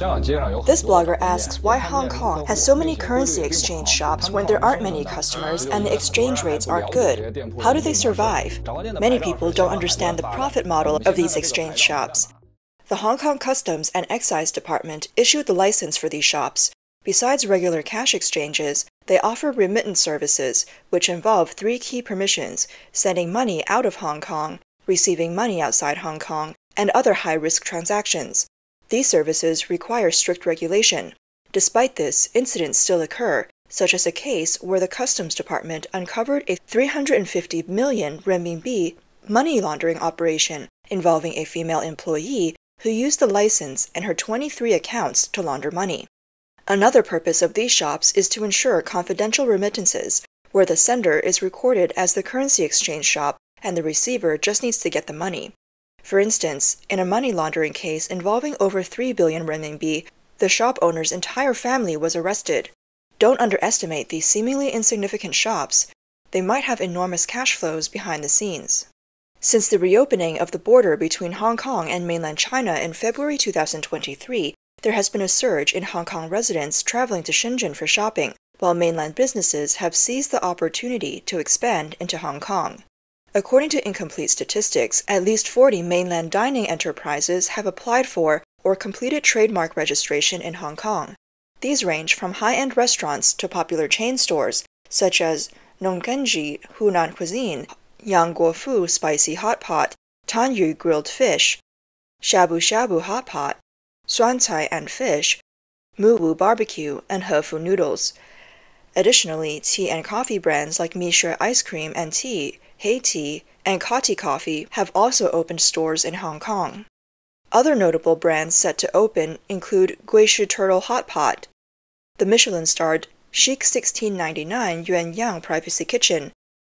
This blogger asks why Hong Kong has so many currency exchange shops when there aren't many customers and the exchange rates aren't good. How do they survive? Many people don't understand the profit model of these exchange shops. The Hong Kong Customs and Excise Department issued the license for these shops. Besides regular cash exchanges, they offer remittance services, which involve three key permissions: sending money out of Hong Kong, receiving money outside Hong Kong, and other high-risk transactions. These services require strict regulation. Despite this, incidents still occur, such as a case where the Customs Department uncovered a 350 million renminbi money laundering operation involving a female employee who used the license and her 23 accounts to launder money. Another purpose of these shops is to ensure confidential remittances, where the sender is recorded as the currency exchange shop and the receiver just needs to get the money. For instance, in a money laundering case involving over 3 billion renminbi, the shop owner's entire family was arrested. Don't underestimate these seemingly insignificant shops. They might have enormous cash flows behind the scenes. Since the reopening of the border between Hong Kong and mainland China in February 2023, there has been a surge in Hong Kong residents traveling to Shenzhen for shopping, while mainland businesses have seized the opportunity to expand into Hong Kong. According to incomplete statistics, at least 40 mainland dining enterprises have applied for or completed trademark registration in Hong Kong. These range from high-end restaurants to popular chain stores, such as Nonggenji Hunan Cuisine, Yang Guofu Spicy Hot Pot, Tanyu Grilled Fish, Shabu Shabu Hot Pot, Suan Cai and Fish, Mu Wu Barbecue, and Hefu Noodles. Additionally, tea and coffee brands like Mishui Ice Cream and Tea, Hey Tea, and Cotti Coffee have also opened stores in Hong Kong. Other notable brands set to open include Guishu Turtle Hot Pot, the Michelin-starred Chic 1699 Yuan Yang Privacy Kitchen,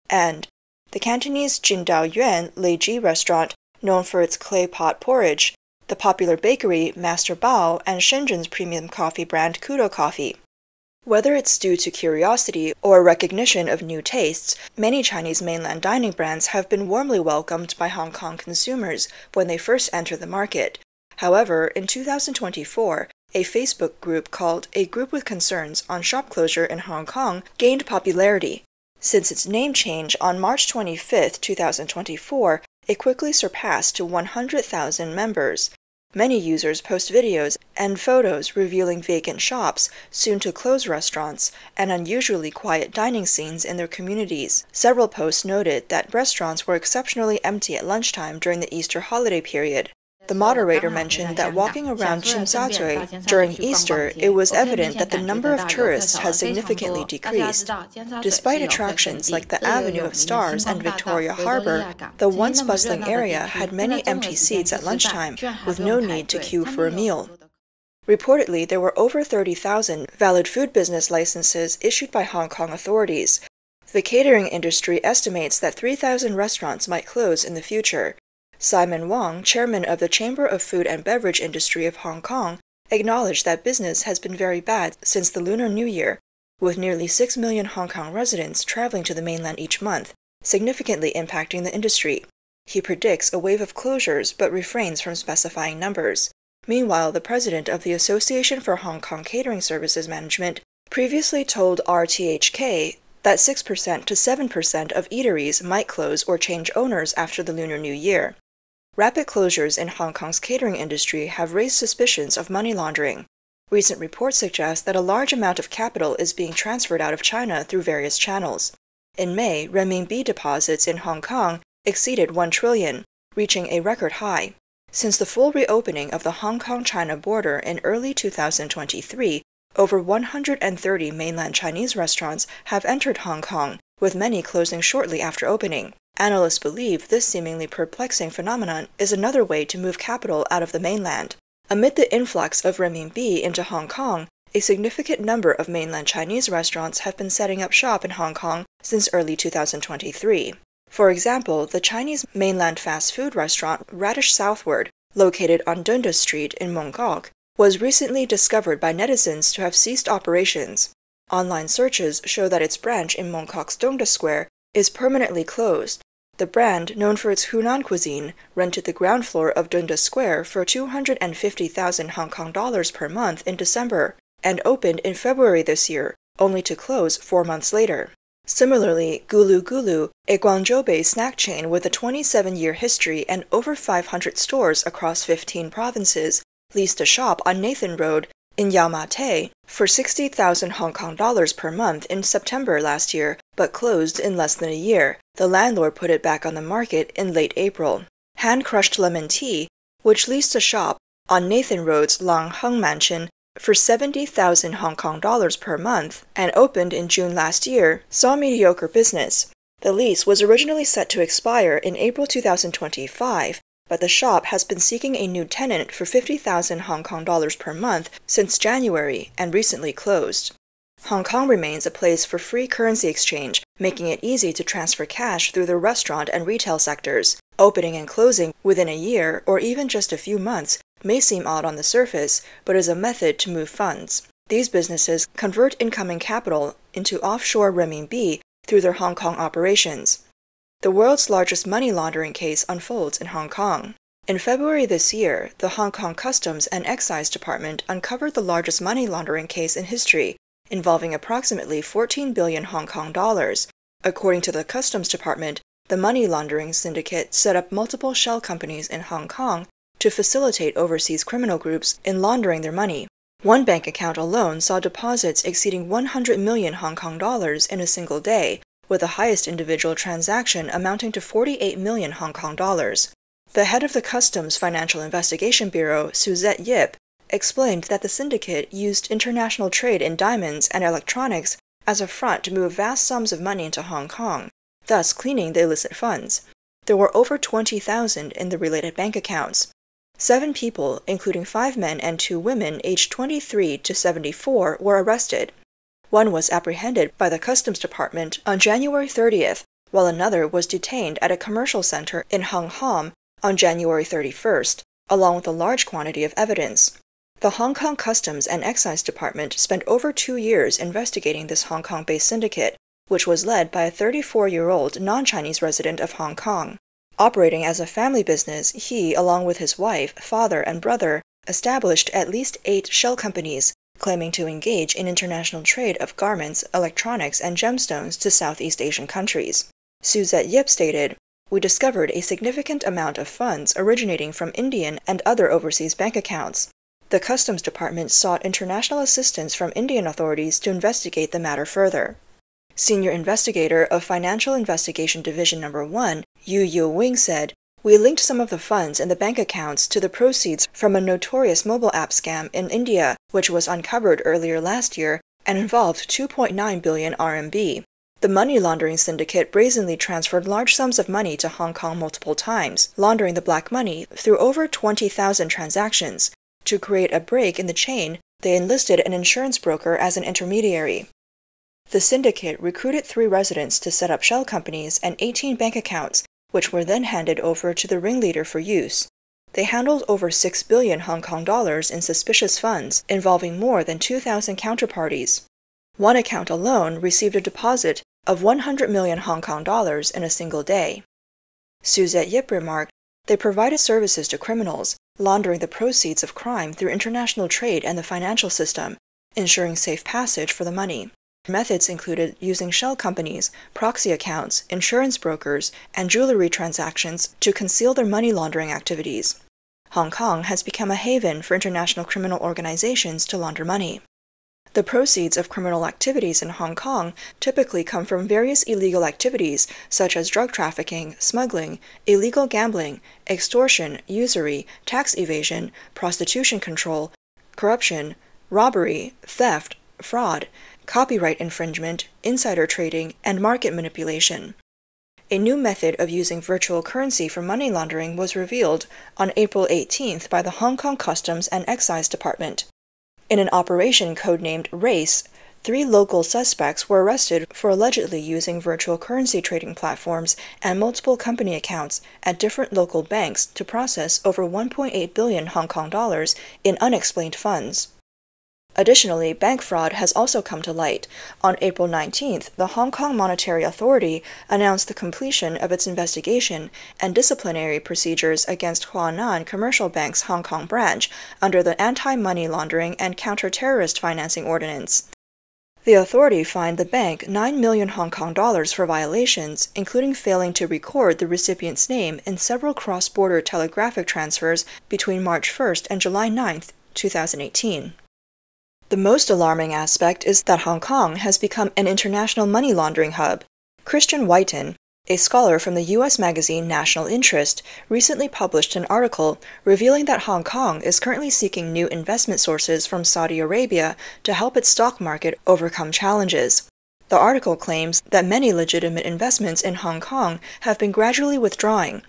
and the Cantonese Jingdao Yuan Lei Ji restaurant known for its clay pot porridge, the popular bakery Master Bao, and Shenzhen's premium coffee brand Kudo Coffee. Whether it's due to curiosity or recognition of new tastes, many Chinese mainland dining brands have been warmly welcomed by Hong Kong consumers when they first enter the market. However, in 2024, a Facebook group called A Group with Concerns on Shop Closure in Hong Kong gained popularity. Since its name change on March 25, 2024, it quickly surpassed to 100,000 members. Many users post videos and photos revealing vacant shops, soon-to-close restaurants, and unusually quiet dining scenes in their communities. Several posts noted that restaurants were exceptionally empty at lunchtime during the Easter holiday period. The moderator mentioned that walking around Tsim Sha Tsui during Easter, it was evident that the number of tourists had significantly decreased. Despite attractions like the Avenue of Stars and Victoria Harbour, the once bustling area had many empty seats at lunchtime, with no need to queue for a meal. Reportedly, there were over 30,000 valid food business licenses issued by Hong Kong authorities. The catering industry estimates that 3,000 restaurants might close in the future. Simon Wong, chairman of the Chamber of Food and Beverage Industry of Hong Kong, acknowledged that business has been very bad since the Lunar New Year, with nearly 6 million Hong Kong residents traveling to the mainland each month, significantly impacting the industry. He predicts a wave of closures but refrains from specifying numbers. Meanwhile, the president of the Association for Hong Kong Catering Services Management previously told RTHK that 6% to 7% of eateries might close or change owners after the Lunar New Year. Rapid closures in Hong Kong's catering industry have raised suspicions of money laundering. Recent reports suggest that a large amount of capital is being transferred out of China through various channels. In May, renminbi deposits in Hong Kong exceeded 1 trillion, reaching a record high. Since the full reopening of the Hong Kong-China border in early 2023, over 130 mainland Chinese restaurants have entered Hong Kong, with many closing shortly after opening. Analysts believe this seemingly perplexing phenomenon is another way to move capital out of the mainland. Amid the influx of renminbi into Hong Kong, a significant number of mainland Chinese restaurants have been setting up shop in Hong Kong since early 2023. For example, the Chinese mainland fast food restaurant Radish Southward, located on Dundas Street in Mong Kok, was recently discovered by netizens to have ceased operations. Online searches show that its branch in Mong Kok's Dundas Square is permanently closed. The brand, known for its Hunan cuisine, rented the ground floor of Dundas Square for 250,000 Hong Kong dollars per month in December and opened in February this year, only to close 4 months later. Similarly, Gulu Gulu, a Guangzhou-based snack chain with a 27-year history and over 500 stores across 15 provinces, leased a shop on Nathan Road in Yau Ma Tei for 60,000 Hong Kong dollars per month in September last year, but closed in less than a year. The landlord put it back on the market in late April. Hand Crushed Lemon Tea, which leased a shop on Nathan Road's Lang Heng Mansion for 70,000 Hong Kong dollars per month and opened in June last year, saw mediocre business. The lease was originally set to expire in April 2025, but the shop has been seeking a new tenant for 50,000 Hong Kong dollars per month since January and recently closed. Hong Kong remains a place for free currency exchange, making it easy to transfer cash through the restaurant and retail sectors. Opening and closing within a year or even just a few months may seem odd on the surface, but is a method to move funds. These businesses convert incoming capital into offshore renminbi through their Hong Kong operations. The world's largest money laundering case unfolds in Hong Kong. In February this year, the Hong Kong Customs and Excise Department uncovered the largest money laundering case in history, involving approximately 14 billion Hong Kong dollars. According to the Customs Department, the money laundering syndicate set up multiple shell companies in Hong Kong to facilitate overseas criminal groups in laundering their money. One bank account alone saw deposits exceeding 100 million Hong Kong dollars in a single day, with the highest individual transaction amounting to 48 million Hong Kong dollars. The head of the Customs Financial Investigation Bureau, Suzette Yip, explained that the syndicate used international trade in diamonds and electronics as a front to move vast sums of money into Hong Kong, thus cleaning the illicit funds. There were over 20,000 in the related bank accounts. 7 people, including 5 men and 2 women aged 23 to 74, were arrested. One was apprehended by the Customs Department on January 30th, while another was detained at a commercial center in Hung Hom on January 31st, along with a large quantity of evidence. The Hong Kong Customs and Excise Department spent over 2 years investigating this Hong Kong-based syndicate, which was led by a 34-year-old non-Chinese resident of Hong Kong. Operating as a family business, he, along with his wife, father, and brother, established at least 8 shell companies, claiming to engage in international trade of garments, electronics, and gemstones to Southeast Asian countries. Suzette Yip stated, "We discovered a significant amount of funds originating from Indian and other overseas bank accounts. The Customs Department sought international assistance from Indian authorities to investigate the matter further." Senior investigator of Financial Investigation Division No. 1, Yu Wing said, "We linked some of the funds in the bank accounts to the proceeds from a notorious mobile app scam in India, which was uncovered earlier last year and involved 2.9 billion RMB. The money laundering syndicate brazenly transferred large sums of money to Hong Kong multiple times, laundering the black money through over 20,000 transactions. To create a break in the chain, they enlisted an insurance broker as an intermediary. The syndicate recruited 3 residents to set up shell companies and 18 bank accounts, which were then handed over to the ringleader for use. They handled over 6 billion Hong Kong dollars in suspicious funds, involving more than 2,000 counterparties. One account alone received a deposit of 100 million Hong Kong dollars in a single day." Suzette Yip remarked, "They provided services to criminals, laundering the proceeds of crime through international trade and the financial system, ensuring safe passage for the money. Methods included using shell companies, proxy accounts, insurance brokers, and jewelry transactions to conceal their money laundering activities. Hong Kong has become a haven for international criminal organizations to launder money. The proceeds of criminal activities in Hong Kong typically come from various illegal activities such as drug trafficking, smuggling, illegal gambling, extortion, usury, tax evasion, prostitution control, corruption, robbery, theft, fraud, copyright infringement, insider trading, and market manipulation. A new method of using virtual currency for money laundering was revealed on April 18th by the Hong Kong Customs and Excise Department. In an operation codenamed Race, 3 local suspects were arrested for allegedly using virtual currency trading platforms and multiple company accounts at different local banks to process over 1.8 billion Hong Kong dollars in unexplained funds. Additionally, bank fraud has also come to light. On April 19th, the Hong Kong Monetary Authority announced the completion of its investigation and disciplinary procedures against Huanan Commercial Bank's Hong Kong branch under the Anti-Money Laundering and Counter-Terrorist Financing Ordinance. The authority fined the bank 9 million Hong Kong dollars for violations, including failing to record the recipient's name in several cross-border telegraphic transfers between March 1st and July 9th, 2018. The most alarming aspect is that Hong Kong has become an international money laundering hub. Christian Whiten, a scholar from the U.S. magazine National Interest, recently published an article revealing that Hong Kong is currently seeking new investment sources from Saudi Arabia to help its stock market overcome challenges. The article claims that many legitimate investments in Hong Kong have been gradually withdrawing,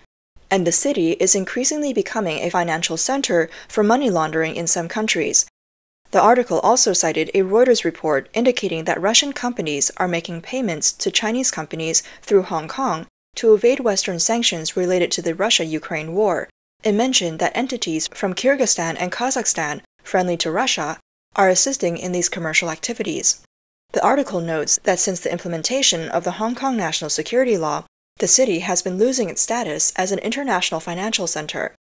and the city is increasingly becoming a financial center for money laundering in some countries. The article also cited a Reuters report indicating that Russian companies are making payments to Chinese companies through Hong Kong to evade Western sanctions related to the Russia-Ukraine war. It mentioned that entities from Kyrgyzstan and Kazakhstan, friendly to Russia, are assisting in these commercial activities. The article notes that since the implementation of the Hong Kong National Security Law, the city has been losing its status as an international financial center.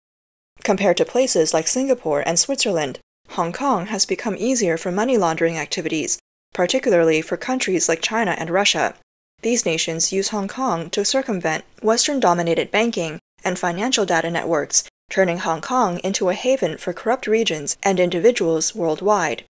Compared to places like Singapore and Switzerland, Hong Kong has become easier for money laundering activities, particularly for countries like China and Russia. These nations use Hong Kong to circumvent Western-dominated banking and financial data networks, turning Hong Kong into a haven for corrupt regions and individuals worldwide.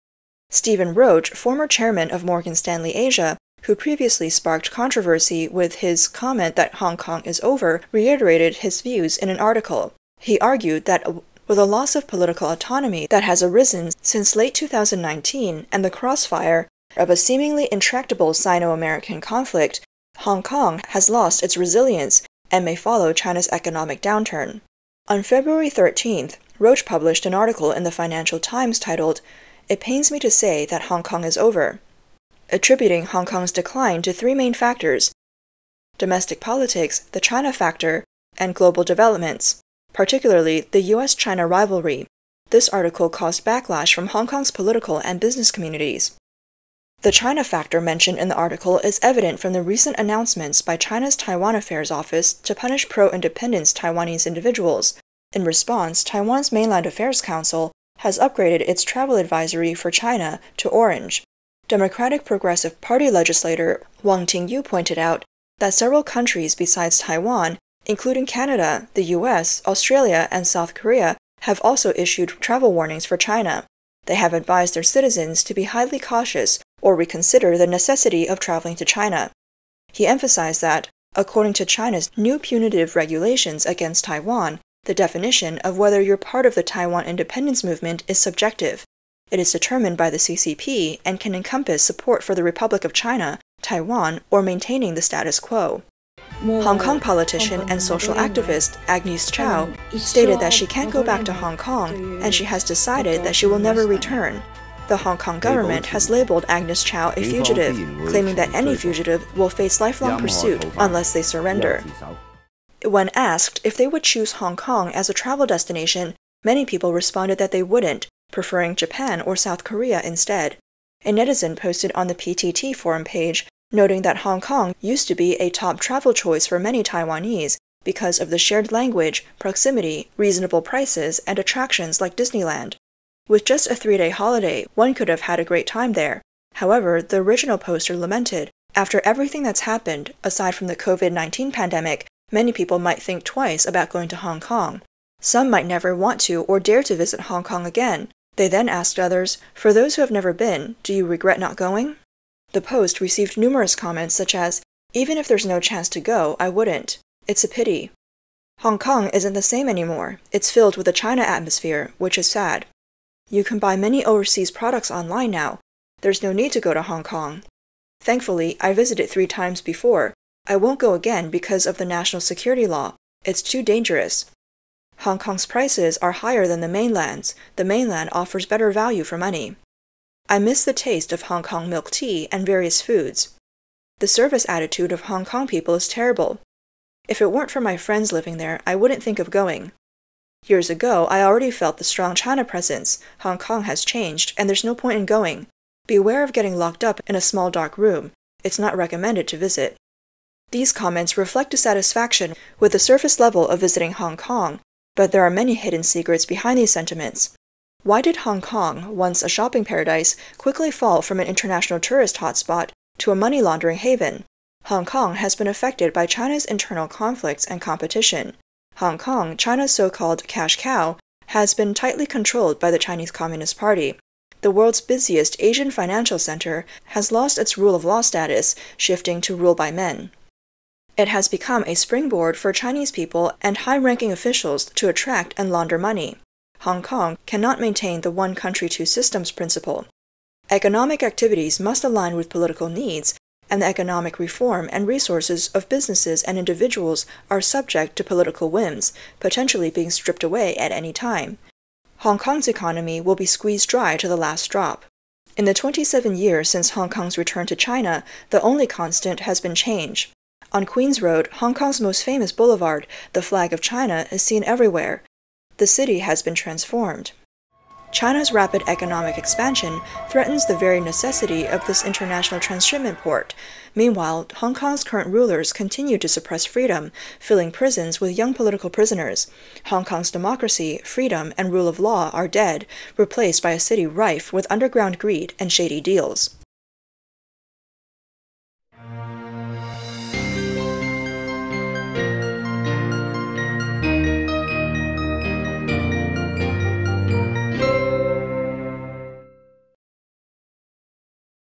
Stephen Roach, former chairman of Morgan Stanley Asia, who previously sparked controversy with his comment that Hong Kong is over, reiterated his views in an article. He argued that with a loss of political autonomy that has arisen since late 2019 and the crossfire of a seemingly intractable Sino-American conflict, Hong Kong has lost its resilience and may follow China's economic downturn. On February 13th, Roach published an article in the Financial Times titled, "It pains me to say that Hong Kong is over," attributing Hong Kong's decline to three main factors: domestic politics, the China factor, and global developments, particularly the U.S.-China rivalry. This article caused backlash from Hong Kong's political and business communities. The China factor mentioned in the article is evident from the recent announcements by China's Taiwan Affairs Office to punish pro-independence Taiwanese individuals. In response, Taiwan's Mainland Affairs Council has upgraded its travel advisory for China to orange. Democratic Progressive Party legislator Wang Tingyu pointed out that several countries besides Taiwan, including Canada, the US, Australia, and South Korea, have also issued travel warnings for China. They have advised their citizens to be highly cautious or reconsider the necessity of traveling to China. He emphasized that, according to China's new punitive regulations against Taiwan, the definition of whether you're part of the Taiwan independence movement is subjective. It is determined by the CCP and can encompass support for the Republic of China, Taiwan, or maintaining the status quo. Hong Kong politician and social activist Agnes Chow stated that she can't go back to Hong Kong and she has decided that she will never return. The Hong Kong government has labeled Agnes Chow a fugitive, claiming that any fugitive will face lifelong pursuit unless they surrender. When asked if they would choose Hong Kong as a travel destination, many people responded that they wouldn't, preferring Japan or South Korea instead. A netizen posted on the PTT forum page noting that Hong Kong used to be a top travel choice for many Taiwanese because of the shared language, proximity, reasonable prices, and attractions like Disneyland. With just a 3-day holiday, one could have had a great time there. However, the original poster lamented, after everything that's happened, aside from the COVID-19 pandemic, many people might think twice about going to Hong Kong. Some might never want to or dare to visit Hong Kong again. They then asked others, "For those who have never been, do you regret not going?" The post received numerous comments such as, "Even if there's no chance to go, I wouldn't. It's a pity." Hong Kong isn't the same anymore. It's filled with a China atmosphere, which is sad. You can buy many overseas products online now. There's no need to go to Hong Kong. Thankfully, I visited 3 times before. I won't go again because of the national security law. It's too dangerous. Hong Kong's prices are higher than the mainland's. The mainland offers better value for money. I miss the taste of Hong Kong milk tea and various foods. The service attitude of Hong Kong people is terrible. If it weren't for my friends living there, I wouldn't think of going. Years ago, I already felt the strong China presence. Hong Kong has changed, and there's no point in going. Beware of getting locked up in a small dark room. It's not recommended to visit. These comments reflect dissatisfaction with the surface level of visiting Hong Kong, but there are many hidden secrets behind these sentiments. Why did Hong Kong, once a shopping paradise, quickly fall from an international tourist hotspot to a money laundering haven? Hong Kong has been affected by China's internal conflicts and competition. Hong Kong, China's so-called cash cow, has been tightly controlled by the Chinese Communist Party. The world's busiest Asian financial center has lost its rule of law status, shifting to rule by men. It has become a springboard for Chinese people and high-ranking officials to attract and launder money. Hong Kong cannot maintain the one country, two systems principle. Economic activities must align with political needs, and the economic reform and resources of businesses and individuals are subject to political whims, potentially being stripped away at any time. Hong Kong's economy will be squeezed dry to the last drop. In the 27 years since Hong Kong's return to China, the only constant has been change. On Queen's Road, Hong Kong's most famous boulevard, the flag of China is seen everywhere. The city has been transformed. China's rapid economic expansion threatens the very necessity of this international transshipment port. Meanwhile, Hong Kong's current rulers continue to suppress freedom, filling prisons with young political prisoners. Hong Kong's democracy, freedom, and rule of law are dead, replaced by a city rife with underground greed and shady deals.